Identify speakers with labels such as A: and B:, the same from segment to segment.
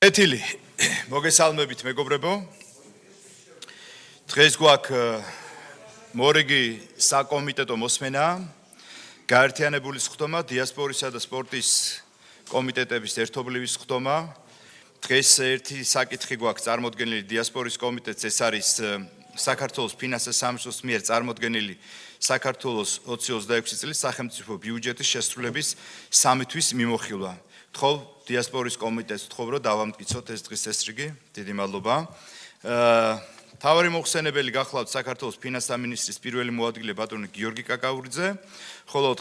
A: ეთილი მოგესალმებით მეგობრებო. დღეს გვაქვს მორიგი საკომიტეტო მოსმენა, გაერთიანებული სხდომა, დიასპორისა და სპორტის კომიტეტების ერთობლივი სხდომა. დღეს ერთი საკითხი გვაქვს წარმოდგენილი დიასპორის კომიტეტს, ეს არის საქართველოს ფინანსთა სამინისტროს მიერ წარმოდგენილი საქართველოს 2026 წლის სახელმწიფო ბიუჯეტის შესრულების 3 თვის მიმოხილვა. თხოვ დიასპორის კომიტეტს თხოვ რომ დავამტკიცოთ ეს დღის წესრიგი. დიდი მადლობა. თავარი მოხსენებელი გახლავთ საქართველოს ფინანსთა მინისტრის პირველი მოადგილე ბატონი გიორგი კაკაურიძე, ხოლო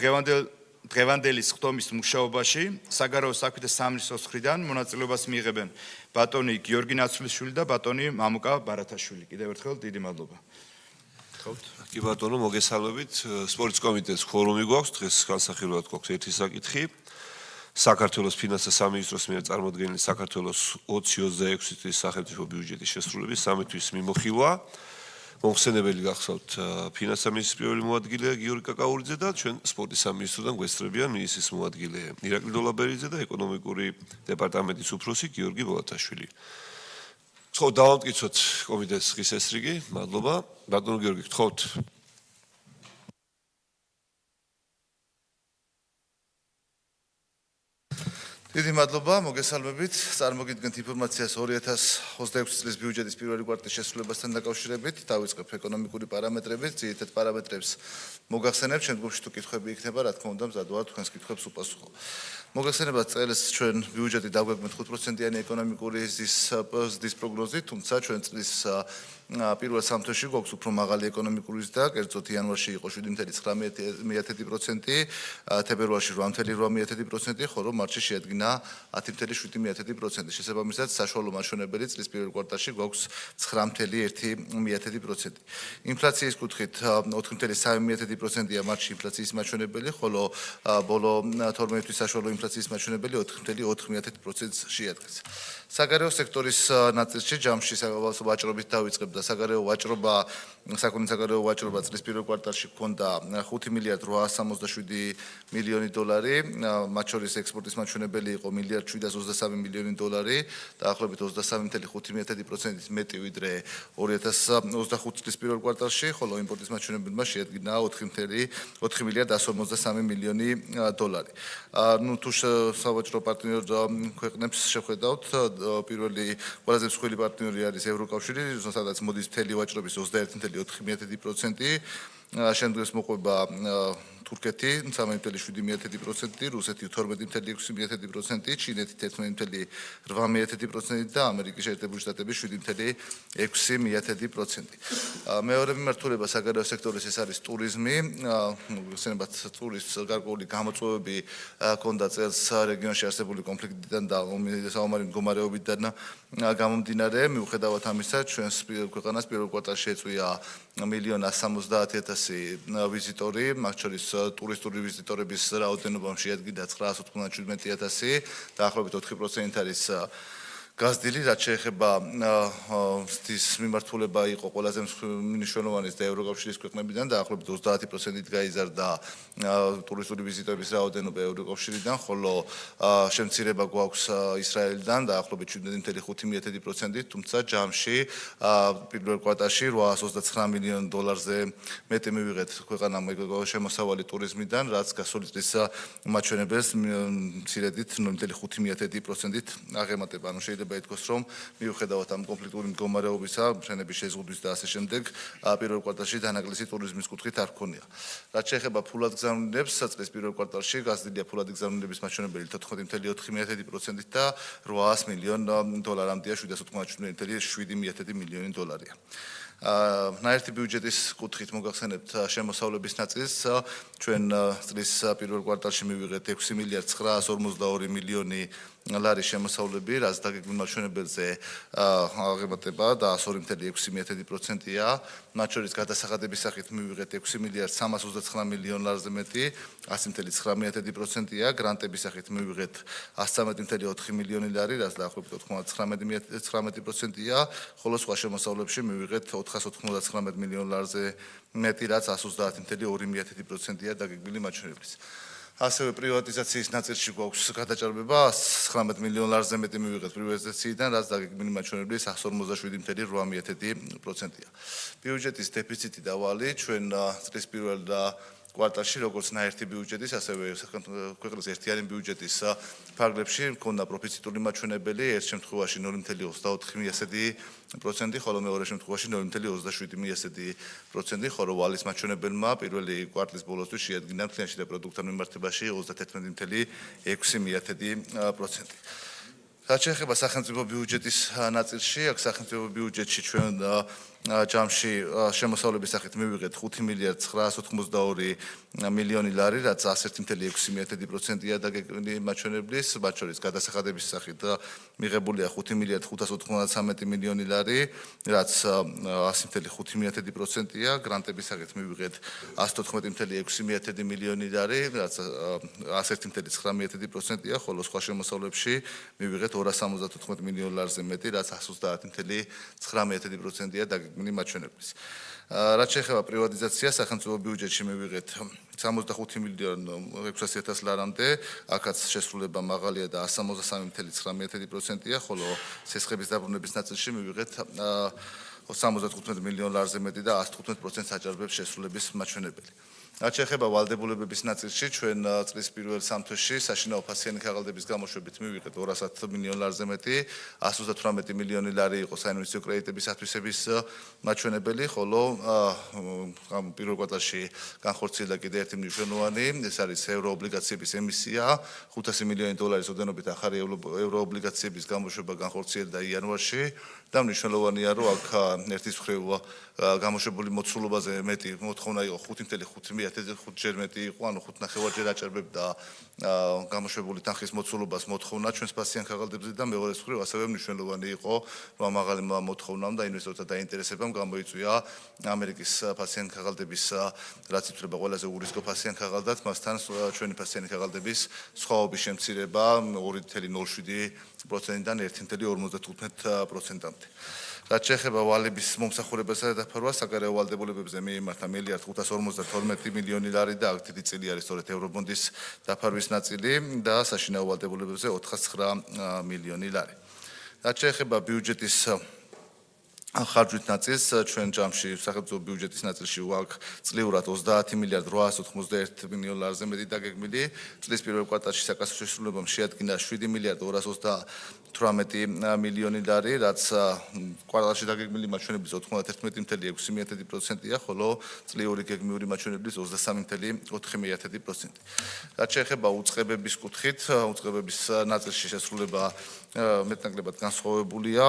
A: დღევანდელი სხდომის მუშაობაში საგარეო საქმეთა სამინისტროს მხრიდან მონაწილეობას მიიღებენ ბატონი გიორგი ნაცვლიშვილი და ბატონი მამუკა ბარათაშვილი. კიდევ ერთხელ დიდი მადლობა. გთხოვთ.
B: კი ბატონო, მოგესალმებით. სპორტის კომიტეტს ქორუმი გვაქვს, დღეს განსახილველად გვაქვს ერთი საკითხი. საქართველოს ფინანსთა სამინისტროს მიერ წარმოდგენილი საქართველოს 2026 წლის სახელმწიფო ბიუჯეტის შესრულების 3 თვის მიმოხილვა. მოხსენებელი გახსოვთ ფინანსთა მინისტრის პირველი მოადგილე გიორგი კაკაურიძე და ჩვენ სპორტის სამინისტროდან გვესწრებიან მინისტრის მოადგილე ირაკლი დოლაბერიძე და ეკონომიკური დეპარტამენტის უფროსი გიორგი ბოლათაშვილი. ხო, დავამტკიცოთ კომიტეტის დღის წესრიგი. მადლობა. ბატონო გიორგი, გთხოვთ.
C: დიდი მადლობა, მოგესალმებით. წარმოგიდგენთ ინფორმაციას 2026 წლის ბიუჯეტის პირველი კვარტალის შესრულებასთან დაკავშირებით. დავიწყებ ეკონომიკური პარამეტრებით, ძირითად პარამეტრებს მოგახსენებ, შემდგომში თუ კითხვები იქნება, რა თქმა უნდა, მზად ვარ თქვენს კითხვებს უპასუხო. მოგახსენებათ წელს ჩვენ ბიუჯეტი დავგვეგმეთ 5%-იანი ეკონომიკური ზრდის პროგნოზით, თუმცა ჩვენ წლის პირველ 3 თვეში გვაქვს უფრო მაღალი ეკონომიკური ზრდა, კერძოდ იანვარში იყო 7.9%, თებერვალში 8.8%, ხოლო მარტში შეადგინა 10.7%. შესაბამისად, საშუალო მაჩვენებელი წლის პირველ კვარტალში გვაქვს 9.1%. ინფლაციის კუთხით 4.3%-ია მარტში ინფლაციის მაჩვენებელი, ხოლო ბოლო 12 თვის საშუალო ინფლაციის მაჩვენებელი 4.4%-ს შეადგენს. საგარეო სექტორის ნაწილში ჯამში ვაჭრობით დავიწყებ და საგარეო ვაჭრობა წლის პირველ კვარტალში ჰქონდა 5 მილიარდ 867 მილიონი დოლარი, მათ შორის ექსპორტის მაჩვენებელი იყო 1.723 მილიონი დოლარი, დაახლოებით 23.5%-ით მეტი ვიდრე 2025 წლის პირველ კვარტალში, ხოლო იმპორტის მაჩვენებელმა შეადგინა 4 მილიარდ 153 მილიონი დოლარი. თუ სავაჭრო პარტნიორ ქვეყნებს შევხედავთ, პირველი ყველაზე მსხვილი პარტნიორი არის ევროკავშირი, სადაც მოდის მთელი ვაჭრობის 21.4%, შემდგომს მოყვება თურქეთი 3.7%, რუსეთი 12.6%, ჩინეთი 11.8% და ამერიკის შეერთებული შტატები 7.6%. მეორე მიმართულება საგარეო სექტორის ეს არის ტურიზმი. მოგეხსენებათ, ტურისტს გარკვეული გამოწვევები ჰქონდა წელს რეგიონში არსებული კონფლიქტიდან და საომარი მდგომარეობიდან გამომდინარე. მიუხედავად ამისა, ჩვენს ქვეყანას პირველ კვარტალში ეწვია 1.170.000 ვიზიტორი, მათ შორის ტურისტული ვიზიტორების რაოდენობა შეადგინა 997.000, დაახლოებით 4% არის გაზრდილი, რაც შეეხება ზრდის მიმართულება იყო ყველაზე მნიშვნელოვანი და ევროკავშირის ქვეყნებიდან, დაახლოებით 30%-ით გაიზარდა ტურისტული ვიზიტორების რაოდენობა ევროკავშირიდან, ხოლო შემცირება გვაქვს ისრაელიდან, დაახლოებით 7.5%-ით, თუმცა ჯამში პირველ კვარტალში 829 მილიონ დოლარზე მეტი მივიღეთ ქვეყანამ შემოსავალი ტურიზმიდან, რაც გასული წლის მაჩვენებელს მცირედით 0.5%-ით აღემატება. ანუ შეიძლება ითქვას, რომ მიუხედავად ამ კონფლიქტური მდგომარეობისა, ფრენების შეზღუდვის და ასე შემდეგ, პირველ კვარტალში დანაკლისი ტურიზმის კუთხით არ ჰქონია. რაც შეეხება ფულად გზავნილებს, წლის პირველ კვარტალში გაზრდილია ფულადი გზავნილების მაჩვენებელი 14.4%-ით და 800 მილიონ დოლარამდეა, 797 მილიონი დოლარია. ნაერთი ბიუჯეტის კუთხით მოგახსენებთ შემოსავლების ნაწილს, ჩვენ წლის პირველ კვარტალში მივიღეთ 6 მილიარდ 952 მილიონი ლარის შემოსავლები, რაც დაგეგმილ მაჩვენებელზე აღემატება და 102.6%-ია. მათ შორის გადასახადების სახით მივიღეთ 6 მილიარდ 329 მილიონ ლარზე მეტი, 100.9%-ია. გრანტების სახით მივიღეთ 113.4 მილიონი ლარი, რაც დაახლოებით 4.19%-ია, ხოლო სხვა შემოსავლებში მივიღეთ 499 მილიონ ლარზე მეტი, რაც 130.2%-ია დაგეგმილი მაჩვენებლის. ასევე პრივატიზაციის ნაწილში გვაქვს გადაჭარბება 19 მილიონ ლარზე მეტი მივიღეთ პრივატიზაციიდან, რაც დაგეგმილი მაჩვენებლით 157.8%-ია. ბიუჯეტის დეფიციტი დავალი ჩვენ წლის პირველ კვარტალში როგორც ნაერთი ბიუჯეტის, ასევე ქვეყნის ერთიანი ბიუჯეტის ფარგლებში მქონდა პროფიციტული მაჩვენებელი, ერთ შემთხვევაში 0.24%, ხოლო მეორე შემთხვევაში 0.27%, ხოლო ვალის მაჩვენებელმა პირველი კვარტლის ბოლოსთვის შეადგინა მთლიანში და პროდუქტთან მიმართებაში 31.6%. რაც შეეხება სახელმწიფო ბიუჯეტის ნაწილში, აქ სახელმწიფო ბიუჯეტში ჩვენ ჯამში შემოსავლების სახით მივიღეთ 5.982 მილიონი ლარი, რაც 101.6%-ია დაგეგმილი მაჩვენებლის, მათ შორის გადასახადების სახით მიღებულია 5.593 მილიონი ლარი, რაც 100.5%-ია, გრანტების სახით მივიღეთ 114.6 მილიონი ლარი, რაც 101.9%-ია, ხოლო სხვა შემოსავლებში მივიღეთ 274 მილიონ ლარზე მეტი, რაც 130.9%-ია დაგეგმილი მაჩვენებლის. რაც შეეხება პრივატიზაციას, სახელმწიფო ბიუჯეტში მივიღეთ 65 მილიონ 600.000 ლარამდე, აქაც შესრულება მაღალია და 163.9%-ია, ხოლო სესხების დაბრუნების ნაწილში მივიღეთ 75 მილიონ ლარზე მეტი და 115%-ს აჭარბებს შესრულების მაჩვენებელი. რაც შეეხება ვალდებულებების ნაწილში, ჩვენ წლის პირველ სამთვეში საშინაო ფასიანი ქაღალდების გამოშვებით მივიღეთ 200 მილიონ ლარზე მეტი, 138 მილიონი ლარი იყო საინვესტიციო კრედიტების ათვისების მაჩვენებელი, ხოლო პირველ კვარტალში განხორციელდა კიდე ერთი მნიშვნელოვანი, ეს არის ევროობლიგაციების ემისია, 500 მილიონი დოლარის ოდენობით ახალი ევროობლიგაციების გამოშვება განხორციელდა იანვარში და მნიშვნელოვანია, რომ აქ ერთის მხრივ გამოშვებული მოცულობაზე მეტი მოთხოვნა იყო 5.5-ჯერ მეტი იყო, ანუ 5.5-ჯერ აჭარბებდა გამოშვებული თანხის მოცულობას მოთხოვნა ჩვენს ფასიან ქაღალდებზე და მეორე მხრივ ასევე მნიშვნელოვანი იყო, რომ მაღალი მოთხოვნამ და ინვესტორთა დაინტერესებამ გამოიწვია ამერიკის ფასიან ქაღალდების რაც ითვლება ყველაზე ურისკო ფასიან ქაღალდად, მასთან ჩვენი ფასიანი ქაღალდების სხვაობის შემცირება 2.07%-დან 1.55%-მდე. რაც შეეხება ვალების მომსახურებასა და დაფარვას, საგარეო ვალდებულებებზე მიემართა 1.552 მილიონი ლარი და აქ დიდი წილი არის სწორედ ევრობონდის დაფარვის ნაწილი და საშინაო ვალდებულებებზე 409 მილიონი ლარი. რაც შეეხება ბიუჯეტის ხარჯვით ნაწილს, ჩვენ ჯამში სახელმწიფო ბიუჯეტის ნაწილში ვაქვს წლიურად 30.891 მილიონ ლარზე მეტი დაგეგმილი, წლის პირველ კვარტალში საკასრო შესრულებამ შეადგინა 7.218 მილიონი ლარი, რაც კვარტალში დაგეგმილი მაჩვენებლის 91.6%-ია, ხოლო წლიური გეგმიური მაჩვენებლის 23.4%. რაც შეეხება უწყებების კუთხით, უწყებების ნაწილში შესრულება მეტნაკლებად განსხვავებულია,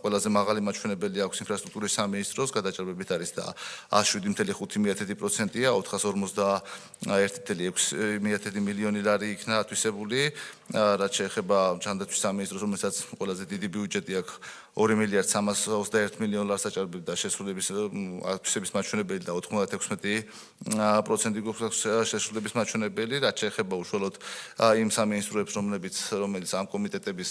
C: ყველაზე მაღალი მაჩვენებელი აქვს ინფრასტრუქტურის სამინისტროს, გადაჭარბებით არის და 107.5%-ია, 451.6 მილიონი ლარი იქნა ათვისებული, რაც შეეხება ჯანდაცვის სამინისტროს, რომელსაც ყველაზე დიდი ბიუჯეტი აქვს 2.321 მილიონ ლარს აჭარბებდა შესრულების ათვისების მაჩვენებელი და 96% გვაქვს შესრულების მაჩვენებელი, რაც შეეხება უშუალოდ იმ სამინისტროებს, რომელიც ამ კომიტეტების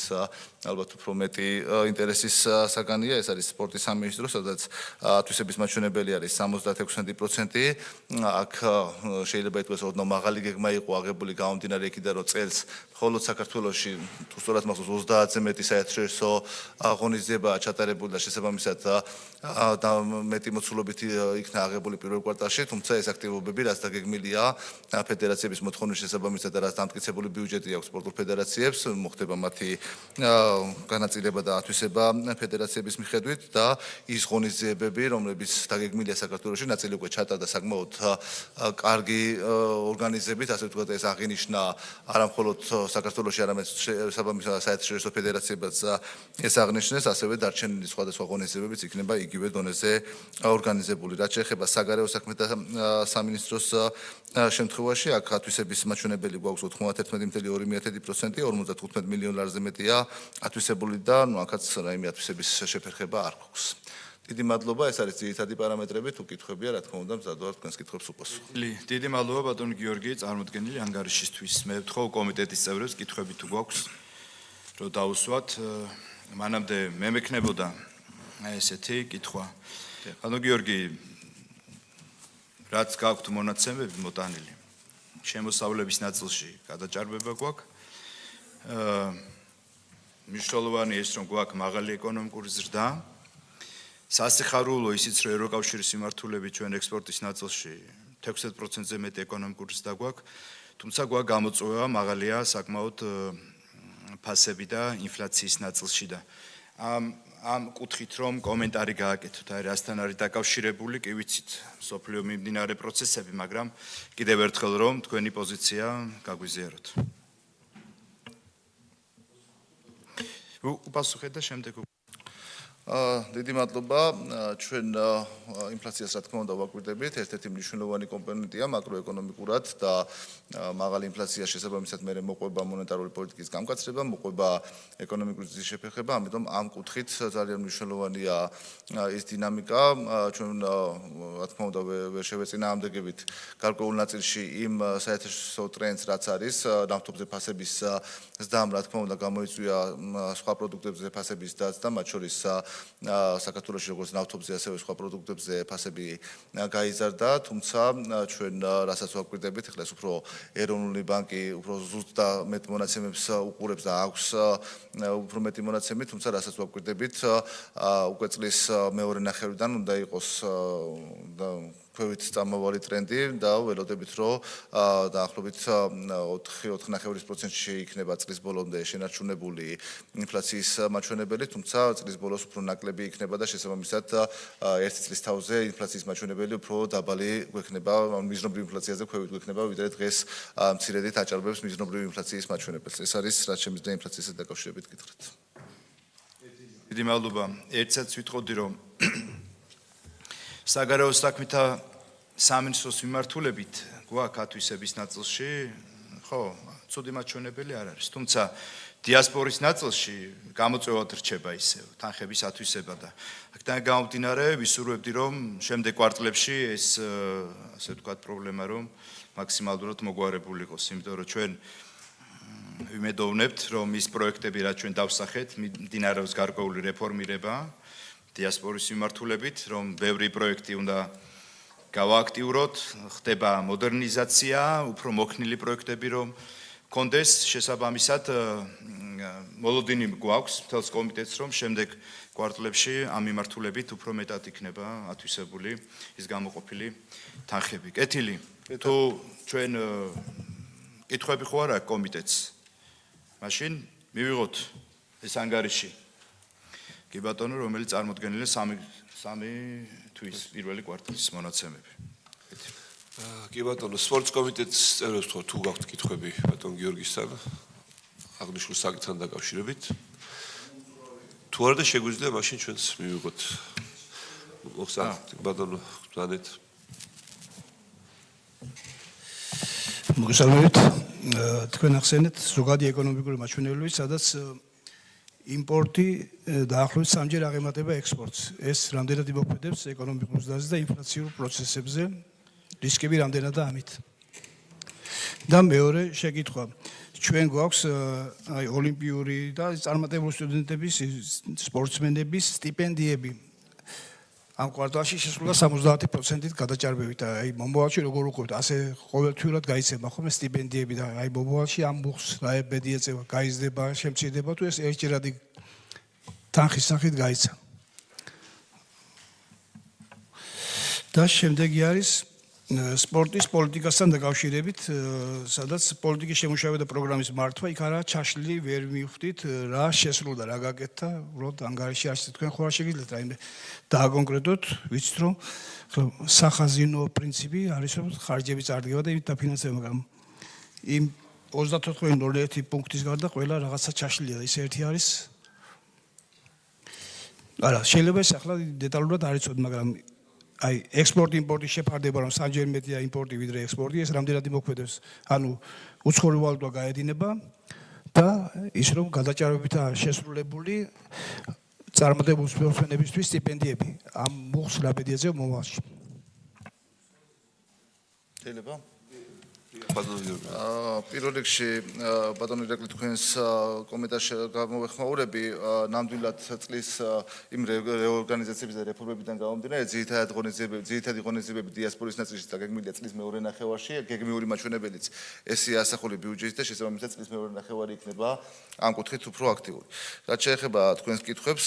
C: ალბათ უფრო მეტი ინტერესის საგანია, ეს არის სპორტის სამინისტრო, სადაც ათვისების მაჩვენებელი არის 76%. აქ შეიძლება ითქვას, რომ მაღალი გეგმა იყო აღებული გამომდინარე იქიდან, რომ წელს მხოლოდ საქართველოში თუ სწორად მახსოვს 30-ზე მეტი საერთაშორისო ღონისძიებაა ჩატარებული და შესაბამისად და მეტი მოცულობით იქნა აღებული პირველ კვარტალში, თუმცა ეს აქტივობები რაც დაგეგმილია ფედერაციების მოთხოვნის შესაბამისად და რაც დამტკიცებული ბიუჯეტი აქვს სპორტულ ფედერაციებს, მოხდება მათი განაწილება და ათვისება ფედერაციების მიხედვით და ის ღონისძიებები, რომლებიც დაგეგმილია საქართველოში, ნაწილი უკვე ჩატარდა საკმაოდ კარგი ორგანიზებით, ასე ვთქვათ, ეს აღინიშნა არა მხოლოდ საქართველოში, არამედ საბამისო საერთაშორისო ფედერაციებსაც ეს აღნიშნეს, ასევე დარჩენილი სხვადასხვა ღონისძიებებიც იქნება იგივე დონეზე ორგანიზებული. რაც შეეხება საგარეო საქმეთა სამინისტროს შემთხვევაში, აქ ათვისების მაჩვენებელი გვაქვს 91.2%, 55 მილიონ ლარზე მეტია ათვისებული და აქაც რაიმე ათვისების შეფერხება არ გვაქვს. დიდი მადლობა, ეს არის ძირითადი პარამეტრები, თუ კითხვებია, რა თქმა უნდა, მზადვარ თქვენს კითხვებს უპასუხო.
A: დიდი მადლობა ბატონ გიორგი, წარმოდგენილი ანგარიშისთვის. მე ვთხოვ კომიტეტის წევრებს კითხვები თუ გვაქვს, რომ დაუსვათ. მანამდე მე მექნებოდა ესეთი კითხვა. ბატონ გიორგი, რაც გაქვთ მონაცემები მოტანილი შემოსავლების ნაწილში გადაჭარბება გვაქვს. მნიშვნელოვანი ის რომ გვაქვს მაღალი ეკონომიკური ზრდა. სასიხარულო ისიც რომ ევროკავშირის მიმართულებით ჩვენ ექსპორტის ნაწილში 16%-ზე მეტი ეკონომიკური ზრდა გვაქვს. თუმცა გვაქვს გამოწვევა მაღალია საკმაოდ ფასები და ინფლაციის ნაწილში და ამ კუთხით რომ კომენტარი გააკეთოთ, აი რასთან არის დაკავშირებული, კი ვიცით, სოფლიო მიმდინარე პროცესები, მაგრამ კიდევ ერთხელ რომ თქვენი პოზიცია გაგვიზიაროთ. უპასუხეთ და შემდეგ
C: დიდი მადლობა. ჩვენ ინფლაციას რა თქმა უნდა ვაკვირდებით. ერთ-ერთი მნიშვნელოვანი კომპონენტია მაკროეკონომიკურად და მაღალი ინფლაცია შესაბამისად მე მოყვება მონეტარული პოლიტიკის გამკაცრება, მოყვება ეკონომიკური ზრდის შეფერხება, ამიტომ ამ კუთხით ძალიან მნიშვნელოვანია ის დინამიკა. ჩვენ რა თქმა უნდა ვერ შევეწინააღმდეგებით გარკვეულ ნაწილში იმ საერთაშორისო ტრენდს, რაც არის ნავთობზე ფასების ზრდამ, რა თქმა უნდა გამოიწვია სხვა პროდუქტებზე ფასების ზრდაც და მათ შორის საქართველოში როგორც ნავთობზე ასევე სხვა პროდუქტებზე ფასები გაიზარდა, თუმცა ჩვენ რასაც ვაკვირდებით, ეხლა ეს უფრო ეროვნული ბანკი უფრო ზუსტ მეტ მონაცემებს უყურებს და აქვს უფრო მეტი მონაცემი, თუმცა რასაც ვაკვირდებით, უკვე წლის მეორე ნახევრიდან უნდა იყოს ქვევით წამოვალი ტრენდი და ველოდებით რომ დაახლოებით 4.9%-ში იქნება წლის ბოლომდე შენარჩუნებული ინფლაციის მაჩვენებელი, თუმცა წლის ბოლოს უფრო ნაკლები იქნება და შესაბამისად ერთი წლის თავზე ინფლაციის მაჩვენებელი უფრო დაბალი გვექნება, მიზნობრივ ინფლაციაზე ქვევით გვექნება, ვიდრე დღეს მცირედით აჭარბებს მიზნობრივ ინფლაციის მაჩვენებელს. ეს არის რაც შემიძლია ინფლაციასთან დაკავშირებით გითხრათ.
A: დიდი მადლობა. ერთსაც ვიტყოდი რომ საგარეო საქმეთა სამინისტროს მიმართულებით გვაქვს ათვისების ნაწილში, ხო, ცუდი მაჩვენებელი არ არის. თუმცა დიასპორის ნაწილში გამოწვევად რჩება ისევ თანხების ათვისება და აქედან გამომდინარე ვისურვებდი რომ შემდეგ კვარტლებში ეს ასე ვთქვათ პრობლემა რომ მაქსიმალურად მოგვარებული იყოს, იმიტომ რომ ჩვენ ვიმედოვნებთ რომ ის პროექტები რაც ჩვენ დავსახეთ, მიმდინარეობს გარკვეული რეფორმირება დიასპორის მიმართულებით, რომ ბევრი პროექტი უნდა გავააქტიუროთ, ხდება მოდერნიზაცია, უფრო მოქნილი პროექტები რომ კონდეს შესაბამისად მოლოდინი გვაქვს მთელს კომიტეტს რომ შემდეგ კვარტლებში ამ მიმართულებით უფრო მეტად იქნება ათვისებული ის გამოყოფილი თანხები. კეთილი, თუ ჩვენ კითხვები ხო არა კომიტეტს, მაშინ მივიღოთ ეს ანგარიში. კი ბატონო, რომელიც წარმოდგენილია 3 თვის პირველი კვარტალის მონაცემები.
B: კი ბატონო, სპორტის კომიტეტის წევრებს თუ გაქვთ კითხვები ბატონ გიორგისთან აღნიშნულ საკითხთან დაკავშირებით. თუ არა და შეგვიძლია მაშინ ჩვენს მივიღოთ. მოხსნათ ბატონო ბანეთ.
D: მოგესალმებით. თქვენ ახსენეთ ზოგადი ეკონომიკური მაჩვენებლები, სადაც იმპორტი დაახლოებით 3-ჯერ აღემატება ექსპორტს. ეს რამდენად იმოქმედებს ეკონომიკურ ზრდაზე და ინფლაციურ პროცესებზე, რისკები რამდენადაა ამით. და მეორე შეკითხვა. ჩვენ გვაქვს აი ოლიმპიური და წარმატებული სტუდენტების, სპორტსმენების სტიპენდიები. ამ კვარტალში შესრულდა 70%-ით გადაჭარბებით. აი მომავალში როგორ უყურებთ, ასე ყოველთვიურად გაიცემა ხოლმე სტიპენდიები და აი მომავალში ამ ბუხს რა ბედი ეწევა, გაიზრდება, შემცირდება თუ ეს ერთჯერადი თანხის სახით გაიცა. და შემდეგი არის სპორტის პოლიტიკასთან დაკავშირებით, სადაც პოლიტიკის შემუშავება და პროგრამის მართვა იქ არა ჩაშლილი ვერ მივხვდით რა შესრულდა, რა გაკეთდა, უბრალოდ ანგარიში არის თქვენ ხო არ შეგიძლიათ რაიმე დააკონკრეტოთ, ვიცით რომ სახაზინო პრინციპი არის რომ ხარჯები წარდგება და იმით დაფინანსება, მაგრამ იმ 34.01 პუნქტის გარდა ყველა რაღაცა ჩაშლილია და ის ერთი არის. არა, შეიძლება ეს ახლა დეტალურად არ იცოდე, მაგრამ აი ექსპორტ-იმპორტის შეფარდება რომ 3-ჯერ მეტია იმპორტი ვიდრე ექსპორტი, ეს რამდენად იმოქმედებს, ანუ უცხოური ვალუტა გაედინება და ის რომ გადაჭარბებითაა შესრულებული წარმატებული სპორტსმენებისთვის სტიპენდიები. ამ მუხს რა ბედი ეწევა მომავალში.
C: შეიძლება?
B: ბატონო გიორგი.
C: პირველ რიგში ბატონო ირაკლი თქვენს კომენტარში გამოვეხმაურები ნამდვილად წლის იმ რეორგანიზაციების და რეფორმებიდან გამომდინარე ძირითადი ღონისძიებები დიასპორის ნაწილში დაგეგმილია წლის მეორე ნახევარში გეგმიური მაჩვენებელიც ესეა ასახული ბიუჯეტის და შესაბამისად წლის მეორე ნახევარი იქნება ამ კუთხით უფრო აქტიური. რაც შეეხება თქვენს კითხვებს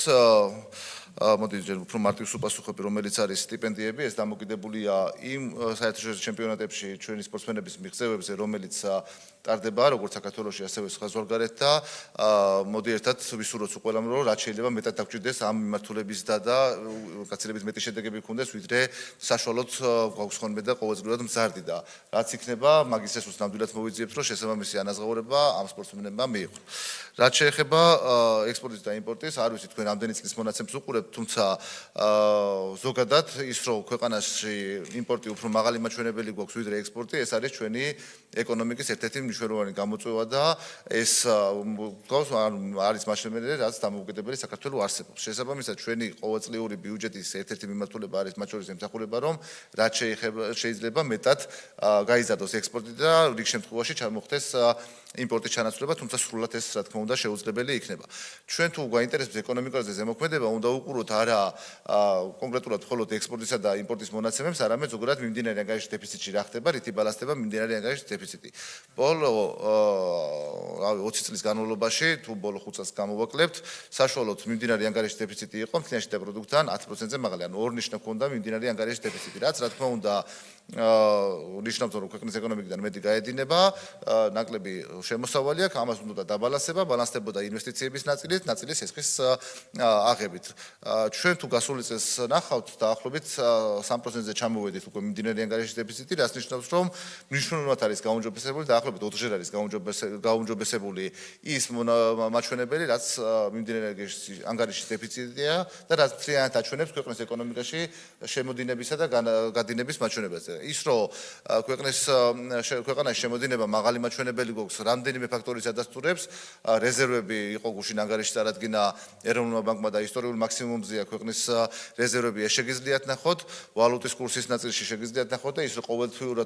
C: მოდი ჯერ უფრო მარტივს უპასუხობ, რომელიც არის სტიპენდიები, ეს დამოკიდებულია იმ საერთაშორისო ჩემპიონატებში ჩვენი სპორტსმენების მიღწევებზე, რომელიც ტარდება როგორც საქართველოში, ასევე სხვა ზღვარგარეთ და მოდი ერთად ვისურვოთ ყველამ, რომ რაც შეიძლება მეტად დაგჭირდეს ამ მიმართულების და გაცილებით მეტი შედეგები გქონდეს, ვიდრე საშუალოდ გვაქვს ხოლმე და ყოველწლიურად მზარდი და რაც იქნება, მაგის შესულს ნამდვილად მოვიძიებთ, რომ შესაბამისი ანაზღაურება ამ სპორტსმენებმა მიიღო. რაც შეეხება ექსპორტის და იმპორტის, არ ვიცი თქვენ რამდენი წლის მონაცემს უყურებთ, თუმცა ზოგადად ის რომ ქვეყანაში იმპორტი უფრო მაღალი მაჩვენებელი გვაქვს ვიდრე ექსპორტი, ეს არის ჩვენი ეკონომიკის ერთ-ერთი მნიშვნელოვანი გამოწვევა და ეს არის მაჩვენებელი, რაც დამოუკიდებელი საქართველოს არსებობს. შესაბამისად, ჩვენი ყოველწლიური ბიუჯეტის ერთ-ერთი მიმართულება არის მათ შორის ემსახურება, რომ რაც შეიძლება მეტად გაიზარდოს ექსპორტი და რიგ შემთხვევაში ჩამოხდეს იმპორტის ჩანაცვლება, თუმცა სრულად ეს რა თქმა უნდა შეუძლებელი იქნება. ჩვენ თუ გვაინტერესებს ეკონომიკაზე ზემოქმედება, უნდა უყუროთ არა კონკრეტულად მხოლოდ ექსპორტისა და იმპორტის მონაცემებს, არამედ ზოგადად მიმდინარე ანგარიშის დეფიციტში რა ხდება, რითი ბალანსდება მიმდინარე ანგარიშის დეფიციტი. ბოლო 20 წლის განმავლობაში, თუ ბოლო 5 წელს გამოვაკლებთ, საშუალოდ მიმდინარე ანგარიშის დეფიციტი იყო მთლიანში და პროდუქტთან 10%-ზე მაღალი, ანუ ორ ნიშნა ჰქონდა მიმდინარე ანგარიშის დეფიციტი, რაც რა თქმა უნდა ნიშნავს რომ ქვეყნის ეკონომიკიდან მეტი გაედინება, ნაკლები შემოსავალი აქვს, ამას უნდა დაბალანსება, ბალანსდებოდა ინვესტიციების ნაწილი სესხის აღებით. ჩვენ თუ გასული წელს ნახავთ დაახლოებით 3%-ზე ჩამოვედით უკვე მიმდინარე ანგარიშის დეფიციტი, რაც ნიშნავს რომ მნიშვნელოვნად არის გაუმჯობესებული, დაახლოებით 4-ჯერ არის გაუმჯობესებული ის მაჩვენებელი, რაც მიმდინარე ანგარიშის დეფიციტია და რაც მთლიანად აჩვენებს ქვეყნის ეკონომიკაში შემოდინებისა და გადინების მაჩვენებელს. ის რომ ქვეყანაში შემოდინება მაღალი მაჩვენებელი გვაქვს, რამდენიმე ფაქტორის ადასტურებს, რეზერვები იყო გუშინ ანგარიში წარადგინა ეროვნულმა ბანკმა და ისტორიულ მაქსიმუმზეა ქვეყნის რეზერვები, ეს შეგიძლიათ ნახოთ, ვალუტის კურსის ნაწილში შეგიძლიათ ნახოთ და ის რომ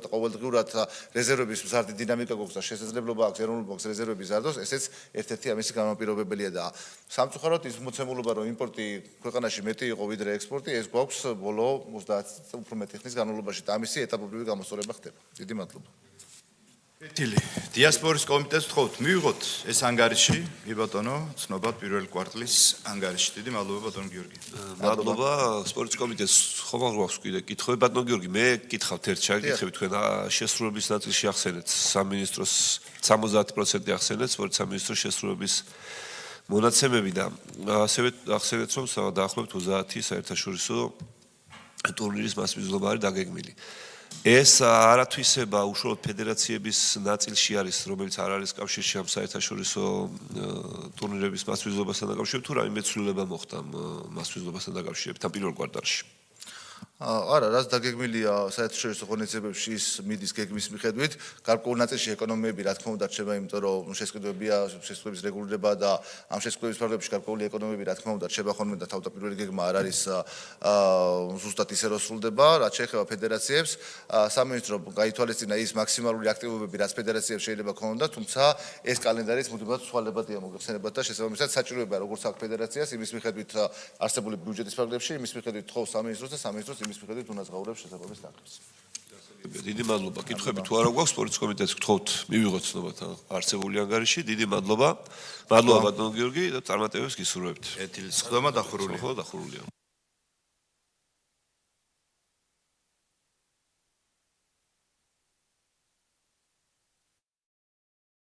C: ყოველდღიურად რეზერვების მზარდი დინამიკა გვაქვს და შესაძლებლობა აქვს ეროვნულ ბანკს რეზერვები ზარდოს, ესეც ერთ-ერთი ამისი განმაპირობებელია და სამწუხაროდ ის მოცემულობა რომ იმპორტი ქვეყანაში მეტი იყო ვიდრე ექსპორტი, ეს გვაქვს ბოლო 30 უფრო მეტი ხნის განმავლობაში და ამისი ეტაპობრივი გამოსწორება ხდება. დიდი მადლობა.
A: კეთილი. დიასპორის კომიტეტს ვთხოვთ, მივიღოთ ეს ანგარიში, კი ბატონო, ცნობად პირველ კვარტლის ანგარიში. დიდი მადლობა ბატონო გიორგი.
B: მადლობა სპორტის კომიტეტს ხომ არ გვაქვს კიდე კითხვები ბატონო გიორგი, მე გითხავთ ერთ შეგიკითხები თქვენ შესრულების ნაწილში ახსენეთ სამინისტროს 70% ახსენეთ სპორტის სამინისტროს შესრულების მონაცემები და ასევე ახსენეთ რომ დაახლოებით 30 საერთაშორისო ტურნირის მასპინძლობა არის დაგეგმილი. ეს არათვისება უშუალოდ ფედერაციების ნაწილში არის, რომელიც არ არის კავშირში ამ საერთაშორისო ტურნირების მასპინძლობასთან დაკავშირებით, თუ რაიმე ცვლილება მოხდა მასპინძლობასთან დაკავშირებით ამ პირველ კვარტალში.
C: არა, რაც დაგეგმილია საერთაშორისო ღონისძიებებში ის მიდის გეგმის მიხედვით, გარკვეულ ნაწილში ეკონომიები რა თქმა უნდა რჩება, იმიტომ რომ შესყიდვების რეგულირება და ამ შესყიდვების ფარგლებში გარკვეული ეკონომიები რა თქმა უნდა რჩება ხოლმე და თავდაპირველი გეგმა არ არის ზუსტად ისე რომ სრულდება, რაც შეეხება ფედერაციებს, სამინისტრო გაითვალისწინა ის მაქსიმალური აქტივობები, რაც ფედერაციებს შეიძლება ქონოდათ, თუმცა ეს კალენდარიც მუდმივად ცვალებადია მოგეხსენებათ და შესაბამისად საჭიროება როგორც აქვს ფედერაციას, იმის მიხედვით არსებული ბიუჯეტის ფარგლებში, იმის მიხედვით თხოვს სამინისტროს და სამინისტროს იმის მიხედვით უნაზღაურებს შესაბამის დაკვრას.
B: დიდი მადლობა. კითხვები თუ არა გვაქვს სპორტის კომიტეტს გთხოვთ მივიღოთ ცნობად არსებული ანგარიში. დიდი მადლობა. მადლობა ბატონო გიორგი და წარმატებებს გისურვებთ.
A: კეთილი, სხდომა დახურულია.
B: ხო, დახურულია.